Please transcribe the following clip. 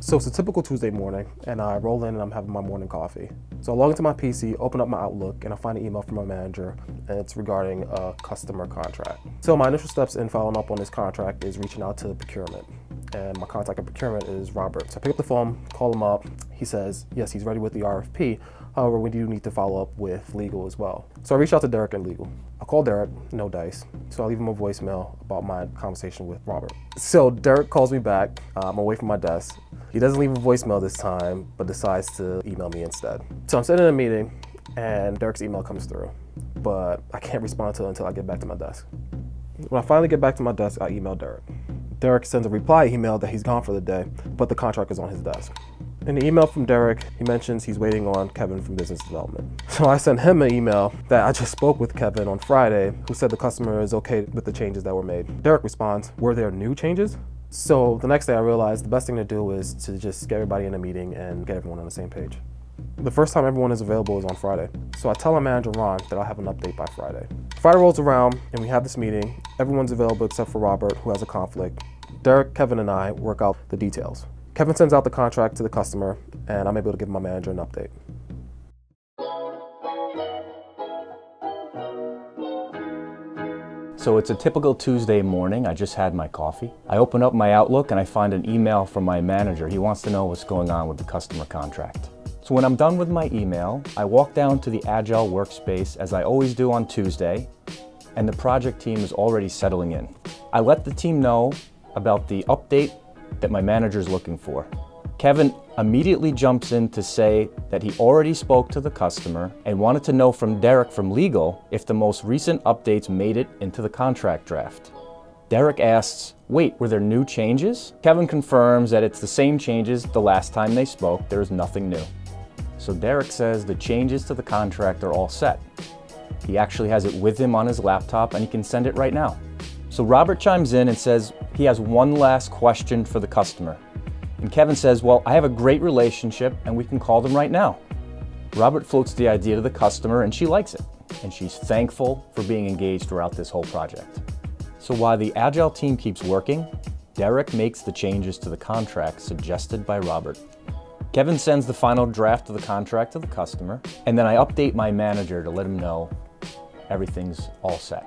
So it's a typical Tuesday morning, and I roll in and I'm having my morning coffee. So I log into my PC, open up my Outlook, and I find an email from my manager, and it's regarding a customer contract. So my initial steps in following up on this contract is reaching out to procurement, and my contact at procurement is Robert. So I pick up the phone, call him up. He says, yes, he's ready with the RFP. However, we do need to follow up with legal as well. So I reach out to Derek and legal. I call Derek, no dice. So I leave him a voicemail about my conversation with Robert. So Derek calls me back. I'm away from my desk. He doesn't leave a voicemail this time, but decides to email me instead. So I'm sitting in a meeting and Derek's email comes through, but I can't respond to it until I get back to my desk. When I finally get back to my desk, I email Derek. Derek sends a reply email that he's gone for the day, but the contract is on his desk. In the email from Derek, he mentions he's waiting on Kevin from business development. So I sent him an email that I just spoke with Kevin on Friday, who said the customer is okay with the changes that were made. Derek responds, were there new changes? So the next day I realized the best thing to do is to just get everybody in a meeting and get everyone on the same page. The first time everyone is available is on Friday. So I tell my manager, Ron, that I'll have an update by Friday. Friday rolls around and we have this meeting. Everyone's available except for Robert, who has a conflict. Derek, Kevin, and I work out the details. Kevin sends out the contract to the customer, and I'm able to give my manager an update. So it's a typical Tuesday morning. I just had my coffee. I open up my Outlook and I find an email from my manager. He wants to know what's going on with the customer contract. So when I'm done with my email, I walk down to the Agile workspace as I always do on Tuesday, and the project team is already settling in. I let the team know about the update that my manager is looking for. Kevin immediately jumps in to say that he already spoke to the customer and wanted to know from Derek from legal if the most recent updates made it into the contract draft. Derek asks, wait, were there new changes? Kevin confirms that it's the same changes the last time they spoke. There is nothing new. So Derek says the changes to the contract are all set. He actually has it with him on his laptop and he can send it right now. So Robert chimes in and says he has one last question for the customer. And Kevin says, well, I have a great relationship and we can call them right now. Robert floats the idea to the customer and she likes it. And she's thankful for being engaged throughout this whole project. So while the Agile team keeps working, Derek makes the changes to the contract suggested by Robert. Kevin sends the final draft of the contract to the customer, and then I update my manager to let him know everything's all set.